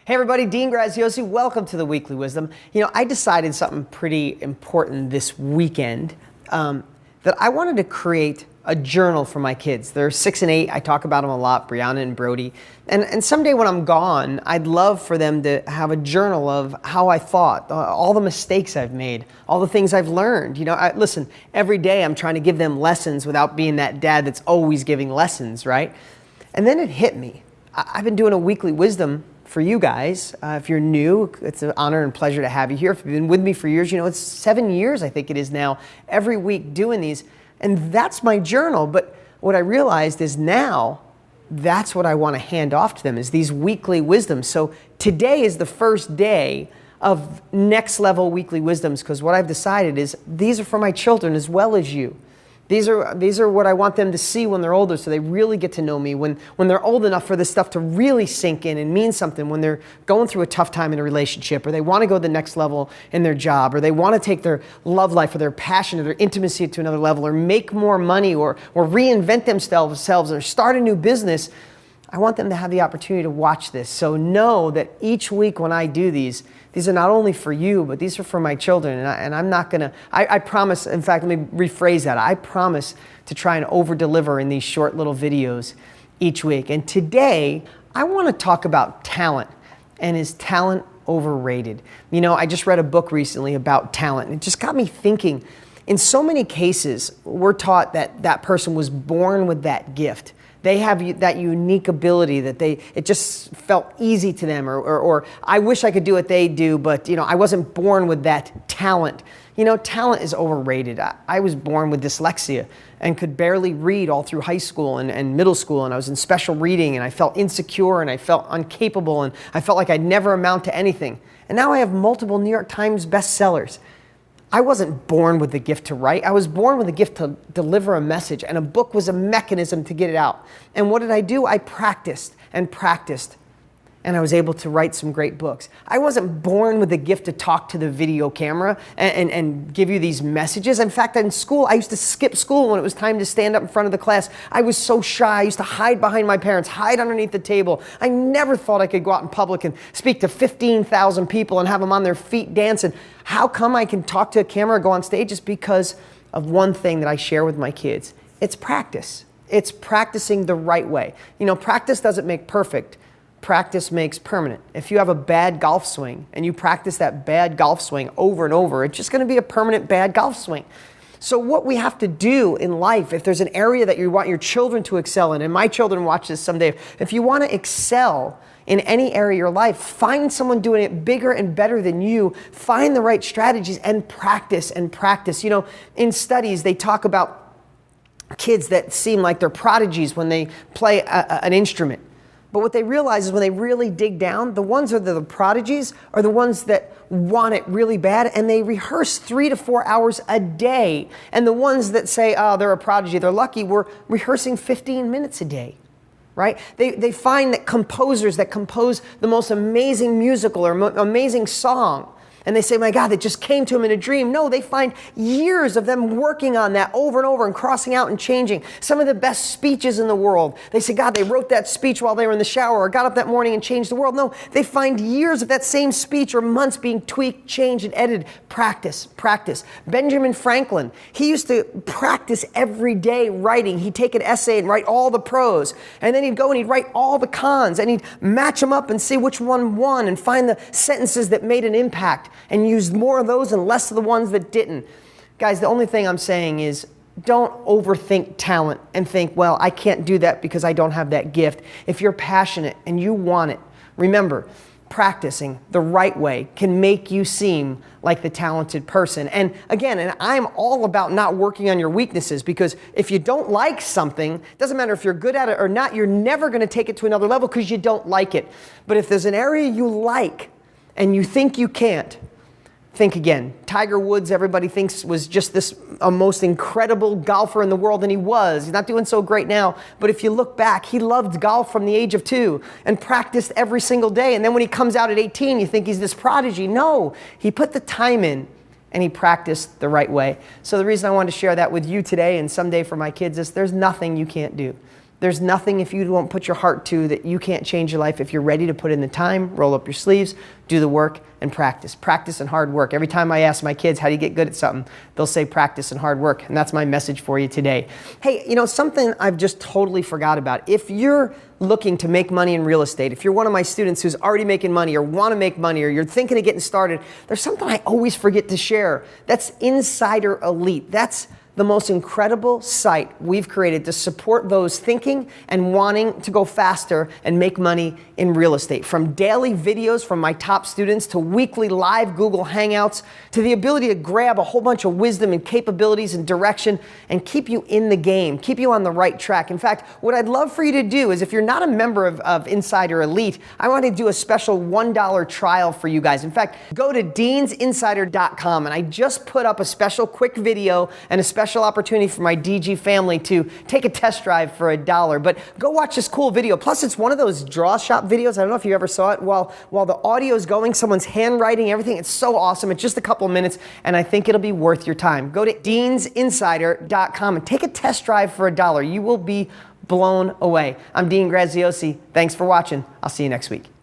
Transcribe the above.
Hey everybody, Dean Graziosi, welcome to the Weekly Wisdom. I decided something pretty important this weekend, that I wanted to create a journal for my kids. They're 6 and 8, I talk about them a lot, Brianna and Brody. And someday when I'm gone, I'd love for them to have a journal of how I thought, all the mistakes I've made, all the things I've learned. Listen, every day I'm trying to give them lessons without being that dad that's always giving lessons, right? And then it hit me. I've been doing a Weekly Wisdom for you guys. If you're new, it's an honor and pleasure to have you here. If you've been with me for years, it's 7 years, I think it is now, every week doing these. And that's my journal. But what I realized is now, that's what I want to hand off to them, is these weekly wisdoms. So today is the first day of next level weekly wisdoms, because what I've decided is these are for my children as well as you. These are what I want them to see when they're older, so they really get to know me when they're old enough for this stuff to really sink in and mean something, when they're going through a tough time in a relationship, or they want to go to the next level in their job, or they want to take their love life or their passion or their intimacy to another level, or make more money, or reinvent themselves, or start a new business. I want them to have the opportunity to watch this. So know that each week when I do these are not only for you, but these are for my children. And I'm not going to, I promise, in fact, let me rephrase that. I promise to try and over-deliver in these short little videos each week. And today, I want to talk about talent. And is talent overrated? I just read a book recently about talent. And it just got me thinking, in so many cases, we're taught that that person was born with that gift. They have that unique ability that it just felt easy to them, or I wish I could do what they do, but I wasn't born with that talent. Talent is overrated. I was born with dyslexia and could barely read all through high school and middle school, and I was in special reading, and I felt insecure, and I felt incapable, and I felt like I'd never amount to anything. And now I have multiple New York Times bestsellers. I wasn't born with the gift to write. I was born with the gift to deliver a message, and a book was a mechanism to get it out. And what did I do? I practiced and practiced, and I was able to write some great books. I wasn't born with the gift to talk to the video camera and give you these messages. In fact, in school, I used to skip school when it was time to stand up in front of the class. I was so shy. I used to hide behind my parents, hide underneath the table. I never thought I could go out in public and speak to 15,000 people and have them on their feet dancing. How come I can talk to a camera or go on stage? It's because of one thing that I share with my kids. It's practice. It's practicing the right way. Practice doesn't make perfect. Practice makes permanent. If you have a bad golf swing and you practice that bad golf swing over and over, it's just going to be a permanent bad golf swing. So what we have to do in life, if there's an area that you want your children to excel in, and my children watch this someday, if you want to excel in any area of your life, find someone doing it bigger and better than you, find the right strategies, and practice and practice. In studies, they talk about kids that seem like they're prodigies when they play an instrument. But what they realize is when they really dig down, the ones that are the prodigies are the ones that want it really bad, and they rehearse 3 to 4 hours a day. And the ones that say, oh, they're a prodigy, they're lucky, we're rehearsing 15 minutes a day, right? They find that composers that compose the most amazing musical or amazing song, and they say, my God, that just came to them in a dream. No, they find years of them working on that over and over and crossing out and changing. Some of the best speeches in the world, they say, God, they wrote that speech while they were in the shower or got up that morning and changed the world. No, they find years of that same speech or months being tweaked, changed, and edited. Practice, practice. Benjamin Franklin, he used to practice every day writing. He'd take an essay and write all the pros, and then he'd go and he'd write all the cons, and he'd match them up and see which one won and find the sentences that made an impact, and use more of those and less of the ones that didn't. Guys, the only thing I'm saying is don't overthink talent and think, well, I can't do that because I don't have that gift. If you're passionate and you want it, remember, practicing the right way can make you seem like the talented person. And again, and I'm all about not working on your weaknesses, because if you don't like something, it doesn't matter if you're good at it or not, you're never going to take it to another level because you don't like it. But if there's an area you like and you think you can't, think again. Tiger Woods, everybody thinks, was just this most incredible golfer in the world, and he was. He's not doing so great now, but if you look back, he loved golf from the age of 2 and practiced every single day. And then when he comes out at 18, you think he's this prodigy. No, he put the time in and he practiced the right way. So the reason I wanted to share that with you today and someday for my kids is there's nothing you can't do. There's nothing, if you won't put your heart to, that you can't change your life. If you're ready to put in the time, roll up your sleeves, do the work, and practice. Practice and hard work. Every time I ask my kids, how do you get good at something? They'll say practice and hard work. And that's my message for you today. Hey, you know, something I've just totally forgot about. If you're looking to make money in real estate, if you're one of my students who's already making money or want to make money or you're thinking of getting started, there's something I always forget to share. That's Insider Elite. That's the most incredible site we've created to support those thinking and wanting to go faster and make money in real estate. From daily videos from my top students to weekly live Google Hangouts to the ability to grab a whole bunch of wisdom and capabilities and direction and keep you in the game, keep you on the right track. In fact, what I'd love for you to do is if you're not a member of Insider Elite, I want to do a special $1 trial for you guys. In fact, go to deansinsider.com and I just put up a special quick video and a special opportunity for my DG family to take a test drive for $1. But go watch this cool video. Plus, it's one of those draw shop videos. I don't know if you ever saw it. While the audio is going, someone's handwriting, everything. It's so awesome. It's just a couple of minutes, and I think it'll be worth your time. Go to deansinsider.com and take a test drive for $1. You will be blown away. I'm Dean Graziosi. Thanks for watching. I'll see you next week.